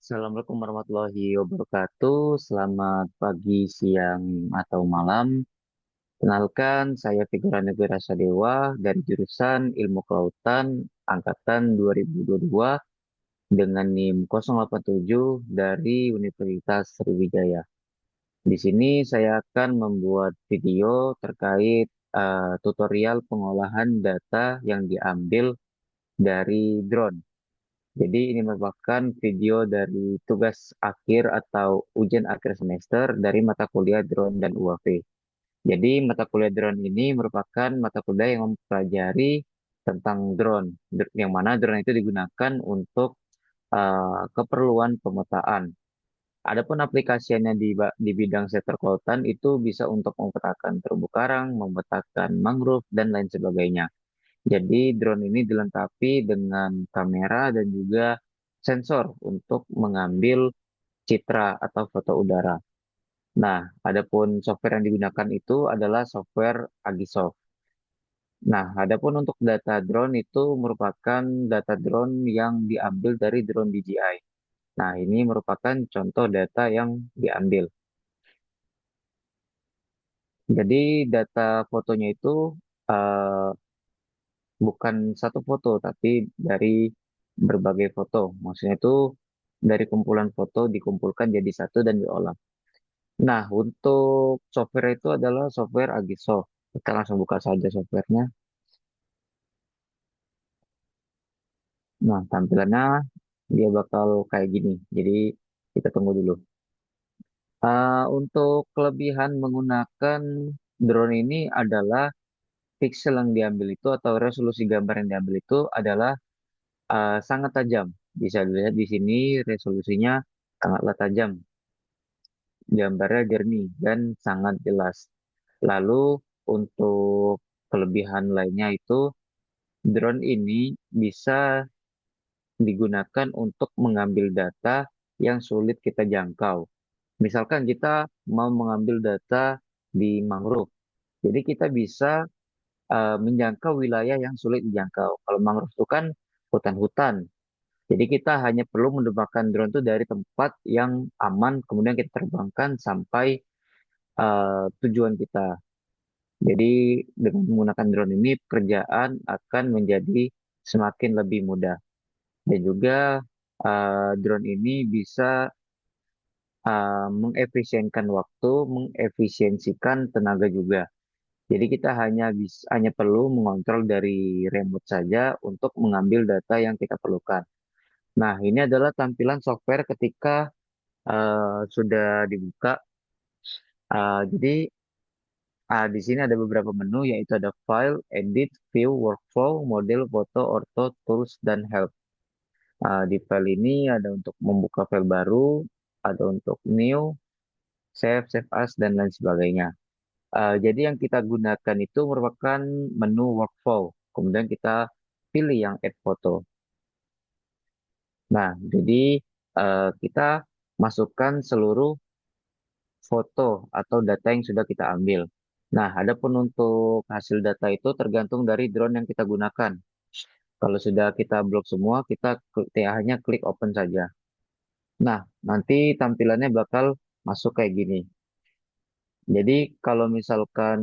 Assalamualaikum warahmatullahi wabarakatuh. Selamat pagi, siang, atau malam. Kenalkan, saya Figuran Negara Sadewa dari jurusan Ilmu Kelautan Angkatan 2022 dengan NIM 087 dari Universitas Sriwijaya. Di sini saya akan membuat video terkait tutorial pengolahan data yang diambil dari drone. Jadi ini merupakan video dari tugas akhir atau ujian akhir semester dari mata kuliah drone dan UAV. Jadi mata kuliah drone ini merupakan mata kuliah yang mempelajari tentang drone, yang mana drone itu digunakan untuk keperluan pemetaan. Adapun aplikasinya di bidang sektor kelautan itu bisa untuk memetakan terumbu karang, memetakan mangrove, dan lain sebagainya. Jadi drone ini dilengkapi dengan kamera dan juga sensor untuk mengambil citra atau foto udara. Nah, adapun software yang digunakan itu adalah software Agisoft. Nah, adapun untuk data drone itu merupakan data drone yang diambil dari drone DJI. Nah, ini merupakan contoh data yang diambil. Jadi data fotonya itu eh, bukan satu foto, tapi dari berbagai foto. Maksudnya itu dari kumpulan foto dikumpulkan jadi satu dan diolah. Nah, untuk software itu adalah software Agisoft. Kita langsung buka saja softwarenya. Nah, tampilannya dia bakal kayak gini. Jadi kita tunggu dulu. Untuk kelebihan menggunakan drone ini adalah pixel yang diambil itu atau resolusi gambar yang diambil itu adalah sangat tajam. Bisa dilihat di sini resolusinya sangatlah tajam, gambarnya jernih dan sangat jelas. Lalu untuk kelebihan lainnya itu drone ini bisa digunakan untuk mengambil data yang sulit kita jangkau. Misalkan kita mau mengambil data di mangrove, jadi kita bisa menjangkau wilayah yang sulit dijangkau. Kalau mangrove itu kan hutan-hutan. Jadi kita hanya perlu menerbangkan drone itu dari tempat yang aman, kemudian kita terbangkan sampai tujuan kita. Jadi dengan menggunakan drone ini pekerjaan akan menjadi semakin lebih mudah. Dan juga drone ini bisa mengefisienkan waktu, mengefisiensikan tenaga juga. Jadi kita hanya perlu mengontrol dari remote saja untuk mengambil data yang kita perlukan. Nah, ini adalah tampilan software ketika sudah dibuka. Jadi di sini ada beberapa menu yaitu ada File, Edit, View, Workflow, Model, Foto, Ortho, Tools, dan Help. Di file ini ada untuk membuka file baru, ada untuk New, Save As, dan lain sebagainya. Jadi yang kita gunakan itu merupakan menu Workflow. Kemudian kita pilih yang Add Photo. Nah, jadi kita masukkan seluruh foto atau data yang sudah kita ambil. Nah, adapun untuk hasil data itu tergantung dari drone yang kita gunakan. Kalau sudah kita blok semua, hanya klik open saja. Nah, nanti tampilannya bakal masuk kayak gini. Jadi kalau misalkan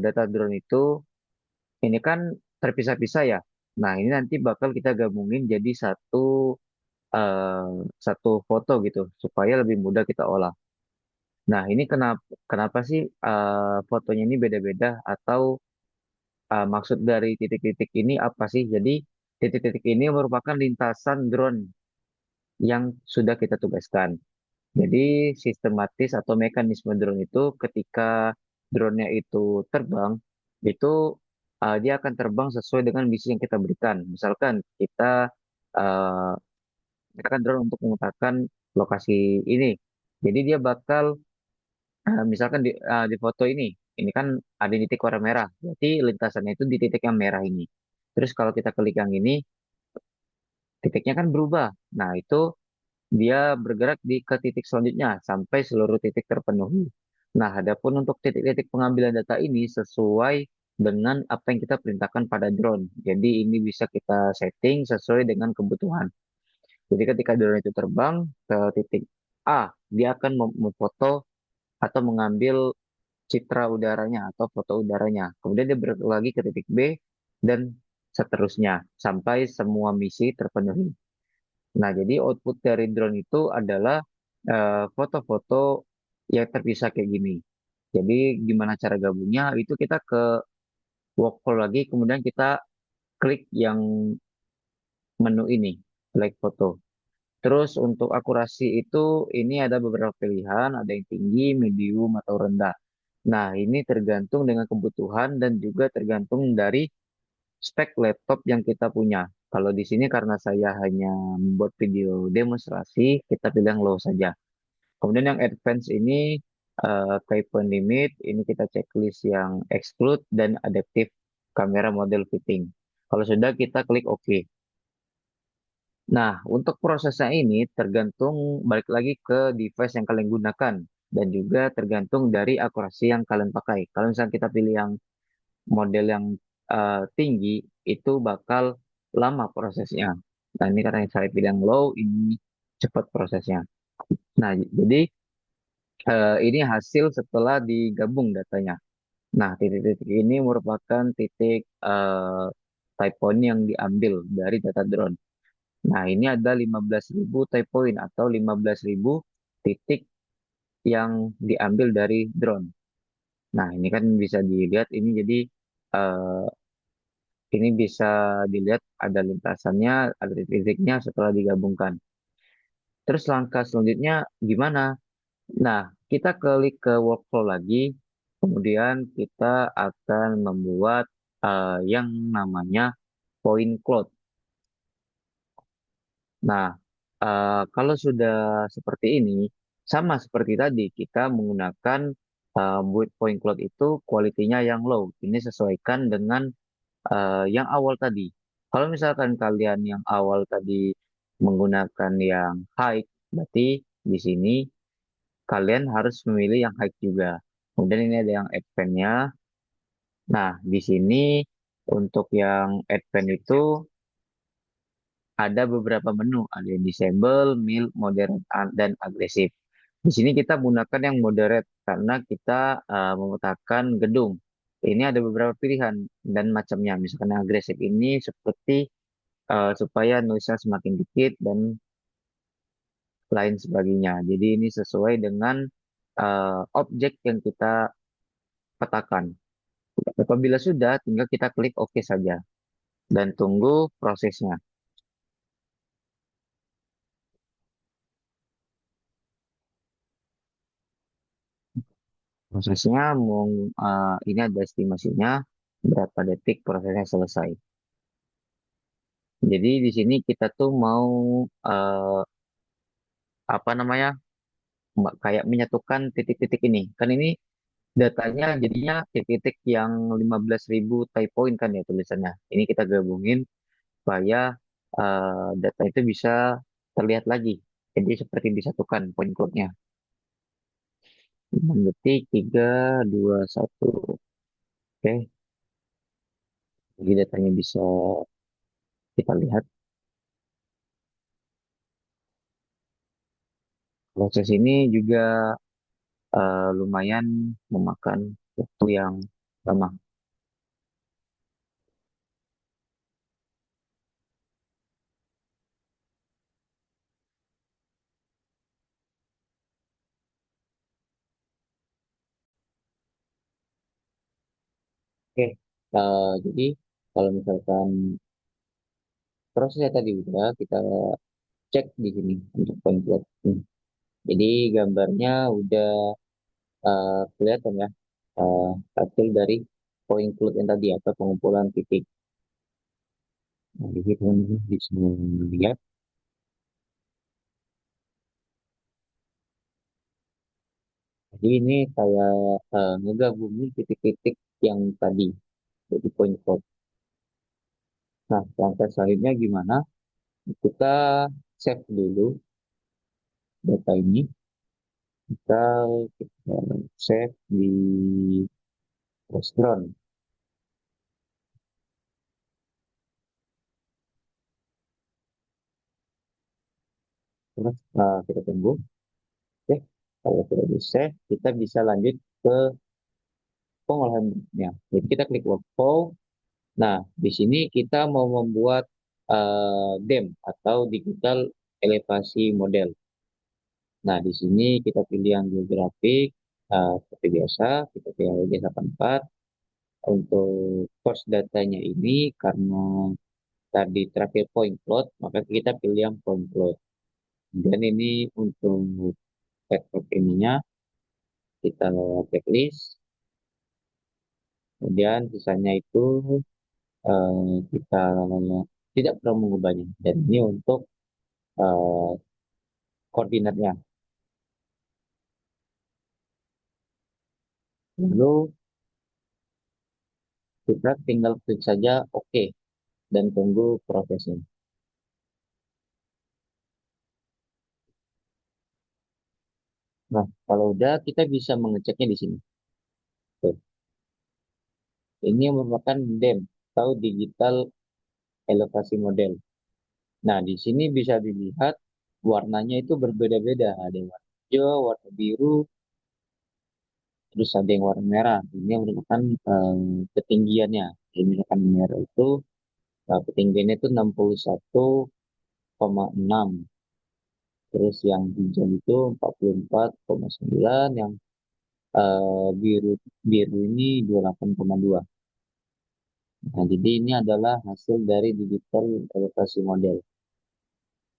data drone itu ini kan terpisah-pisah ya. Nah, ini nanti bakal kita gabungin jadi eh, satu foto gitu supaya lebih mudah kita olah. Nah, ini kenapa kenapa sih fotonya ini beda-beda atau maksud dari titik-titik ini apa sih? Jadi titik-titik ini merupakan lintasan drone yang sudah kita tugaskan. Jadi sistematis atau mekanisme drone itu ketika drone-nya itu terbang, itu dia akan terbang sesuai dengan misi yang kita berikan. Misalkan uh, kita kan drone untuk memetakan lokasi ini. Jadi dia bakal misalkan di foto ini kan ada titik warna merah. Berarti lintasannya itu di titik yang merah ini. Terus kalau kita klik yang ini, titiknya kan berubah. Nah, itu dia bergerak ke titik selanjutnya sampai seluruh titik terpenuhi. Nah, adapun untuk titik-titik pengambilan data ini sesuai dengan apa yang kita perintahkan pada drone. Jadi ini bisa kita setting sesuai dengan kebutuhan. Jadi ketika drone itu terbang ke titik A, dia akan memfoto atau mengambil citra udaranya atau foto udaranya. Kemudian dia bergerak lagi ke titik B dan seterusnya sampai semua misi terpenuhi. Nah, jadi output dari drone itu adalah foto-foto yang terpisah kayak gini. Jadi gimana cara gabungnya? Itu kita ke workflow lagi, kemudian kita klik yang menu ini, like foto. Terus untuk akurasi itu ini ada beberapa pilihan, ada yang tinggi, medium, atau rendah. Nah, ini tergantung dengan kebutuhan dan juga tergantung dari spek laptop yang kita punya. Kalau di sini karena saya hanya membuat video demonstrasi, kita pilih yang low saja. Kemudian yang advance ini type limit, ini kita checklist yang exclude dan adaptive camera model fitting. Kalau sudah kita klik OK. Nah, untuk prosesnya ini tergantung balik lagi ke device yang kalian gunakan dan juga tergantung dari akurasi yang kalian pakai. Kalau misalnya kita pilih yang model yang tinggi, itu bakal lama prosesnya. Nah, ini karena saya pilih yang low, ini cepat prosesnya. Nah, jadi ini hasil setelah digabung datanya. Nah, titik-titik ini merupakan titik type point yang diambil dari data drone. Nah, ini ada 15.000 type point atau 15.000 titik yang diambil dari drone. Nah, ini kan bisa dilihat ini jadi eh, ini bisa dilihat ada lintasannya, ada titik-titiknya setelah digabungkan. Terus langkah selanjutnya gimana? Nah, kita klik ke workflow lagi, kemudian kita akan membuat yang namanya point cloud. Nah, kalau sudah seperti ini, sama seperti tadi, kita menggunakan build point cloud itu kualitinya yang low. Ini sesuaikan dengan yang awal tadi. Kalau misalkan kalian yang awal tadi menggunakan yang high, berarti di sini kalian harus memilih yang high juga. Kemudian ini ada yang advance-nya. Nah, di sini untuk yang advance itu ada beberapa menu, ada yang disable, mild, moderate, dan agresif. Di sini kita gunakan yang moderate karena kita memetakan gedung. Ini ada beberapa pilihan dan macamnya. Misalkan yang agresif ini seperti supaya noise-nya semakin dikit dan lain sebagainya. Jadi ini sesuai dengan objek yang kita petakan. Apabila sudah, tinggal kita klik OK saja dan tunggu prosesnya. Prosesnya ini ada estimasinya berapa detik prosesnya selesai. Jadi di sini kita tuh mau eh, apa namanya kayak menyatukan titik-titik ini. Kan ini datanya jadinya titik-titik yang 15.000 type point kan ya tulisannya. Ini kita gabungin supaya data itu bisa terlihat lagi. Jadi seperti disatukan point cloud-nya. 6 detik, 3, 2, 1. Oke, jadi datanya bisa kita lihat. Proses ini juga lumayan memakan waktu yang lama. Oke, jadi kalau misalkan prosesnya tadi udah kita cek di sini untuk point cloud. Jadi gambarnya udah kelihatan ya eh, hasil dari point cloud yang tadi atau pengumpulan titik. Nah, di sini teman-teman bisa lihat. Jadi ini saya ngegabungin titik-titik yang tadi jadi point cloud. Nah, langkah selanjutnya gimana? Kita save dulu data ini. Kita save di restaurant. Terus kita tunggu. Oke, kalau sudah di save, kita bisa lanjut ke pengolahannya. Jadi kita klik workflow. Nah, di sini kita mau membuat DEM atau digital elevasi model. Nah, di sini kita pilih yang geografik, seperti biasa, kita pilih LG84. Untuk course datanya ini, karena tadi terakhir point cloud, maka kita pilih yang point cloud. Dan ini untuk background ininya, kita checklist. Kemudian sisanya itu kita tidak perlu mengubahnya. Dan ini untuk eh, koordinatnya. Lalu kita tinggal klik saja OK dan tunggu prosesnya. Nah, kalau udah kita bisa mengeceknya di sini. Tuh. Ini merupakan DEM atau digital elevasi model. Nah, di sini bisa dilihat warnanya itu berbeda-beda. Ada yang warna hijau, warna biru, terus ada yang warna merah. Ini merupakan ketinggiannya. Jadi misalkan merah itu ketinggiannya itu 61,6. Terus yang hijau itu 44,9. Yang biru biru ini 28,2. Nah, jadi ini adalah hasil dari digital elevasi model.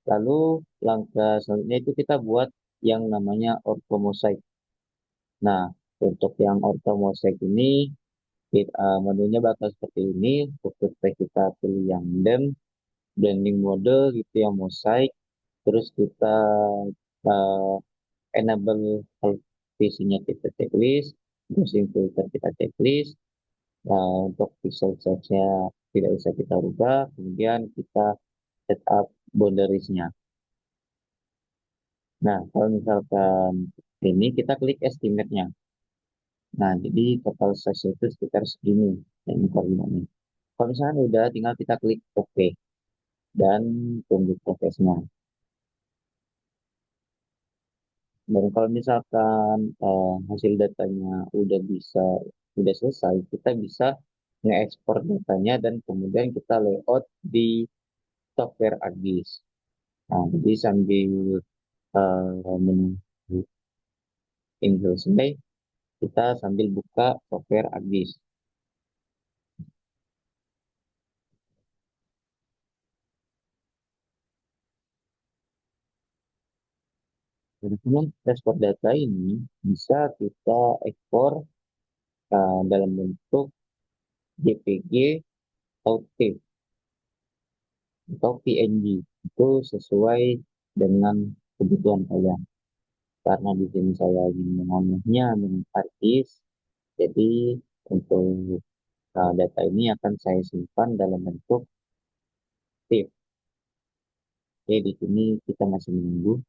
Lalu langkah selanjutnya itu kita buat yang namanya orthomosaik. Nah, untuk yang orthomosaik ini menunya bakal seperti ini. Untuk kita pilih yang blending mode gitu yang mosaik. Terus kita uh, enable visinya kita checklist. Browsing filter kita checklist. Untuk pixel size-nya tidak bisa kita rubah. Kemudian kita set up boundariesnya. Nah, kalau misalkan ini kita klik estimate-nya. Nah, jadi total size itu sekitar segini. Ini koordinatnya. Kalau misalnya udah, tinggal kita klik OK dan tunggu prosesnya. Dan kalau misalkan hasil datanya udah selesai, kita bisa nge-export datanya dan kemudian kita layout di software ArcGIS. Nah, jadi sambil menunggu ini selesai, kita sambil buka software ArcGIS. Dan kemudian export data ini bisa kita ekspor dalam bentuk JPG atau TIFF atau PNG. Itu sesuai dengan kebutuhan kalian. Karena di sini saya ingin mengolah dengan artis, jadi untuk data ini akan saya simpan dalam bentuk TIFF. Oke, di sini kita masih menunggu.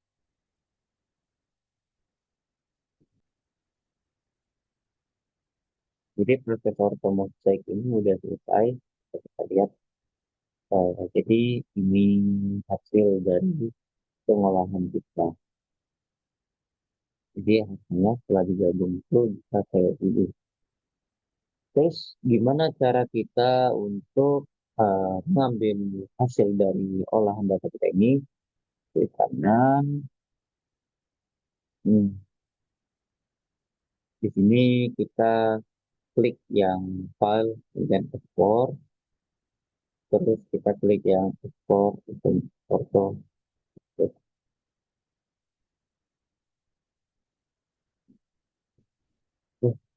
Jadi proses ortomosaik ini sudah selesai. Kita lihat. Jadi ini hasil dari pengolahan kita. Jadi hasilnya setelah digabung itu bisa saya pilih. Terus gimana cara kita untuk mengambil hasil dari olahan data kita ini? Klik kanan. Hmm, di sini kita klik yang file dan export. Terus kita klik yang export untuk foto. Terus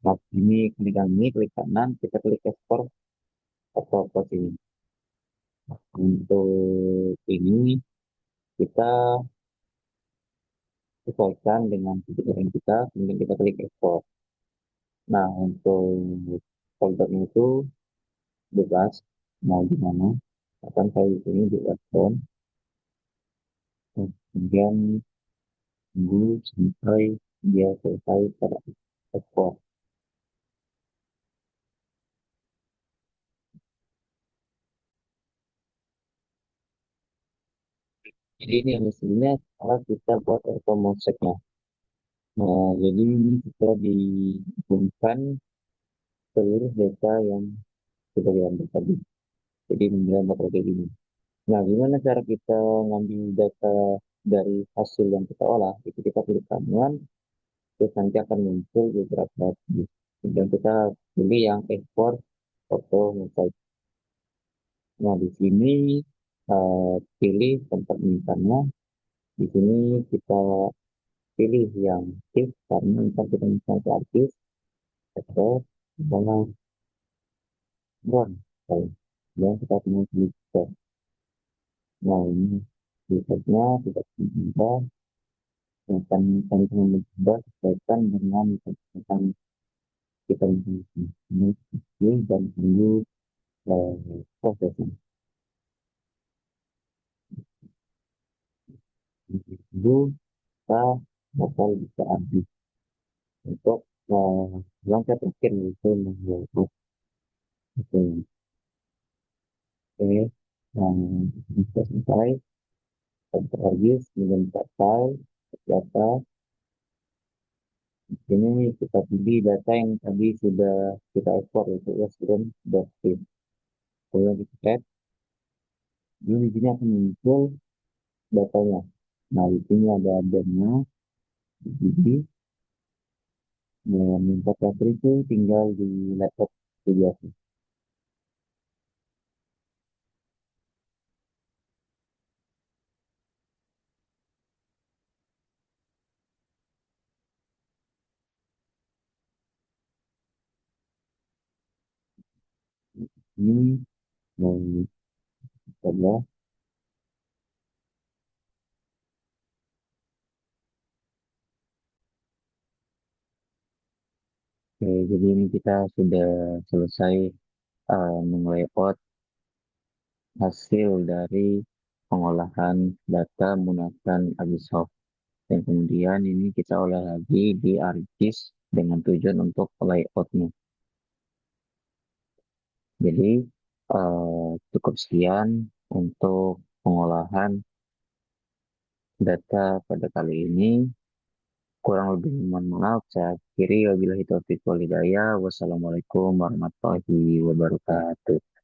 nah, ini klik kanan, kita klik export foto ini. Untuk ini kita sesuaikan dengan kebutuhan kita, kemudian kita klik export. Nah, untuk foldernya itu bebas, mau di mana. Akan saya di sini di webphone, kemudian tunggu sampai dia selesai terekspor. Jadi ini yang mestinya kalau kita buat automosek. Nah, jadi ini kita dihubungkan seluruh data yang kita diambil tadi. Jadi menjelaskan bakal kayak gini. Nah, gimana cara kita ngambil data dari hasil yang kita olah? Itu kita pilih ramuan, terus nanti akan muncul beberapa jenis. Dan kita pilih yang ekspor foto mosaik. Nah, di sini pilih tempat menyimpannya. Di sini kita pilih yang TIFF karena ntar kita misalnya ke artis atau misalnya drone. Dan kita punya pilih step. Nah, ini stepnya kita pindah akan kami mencoba sesuaikan dengan tentang kita ini dan tunggu prosesnya. Dulu kita bakal bisa habis untuk langkah terakhir itu membuat itu. Oke, yang bisa selesai terhabis dengan file data. Ini kita pilih data yang tadi sudah kita ekspor yaitu western.py. Kemudian kita cek, ini di sini akan muncul datanya. Nah, di sini ada adanya, jadi minta cover itu tinggal di laptop biasa. Ini mau coba. Oke, jadi ini kita sudah selesai meng-layout hasil dari pengolahan data menggunakan Agisoft. Dan kemudian ini kita olah lagi di ArcGIS dengan tujuan untuk layoutnya. Jadi cukup sekian untuk pengolahan data pada kali ini. Kurang lebih mohon maaf. Saya akhiri wabillahi taufiq wal hidayah. Wassalamualaikum warahmatullahi wabarakatuh.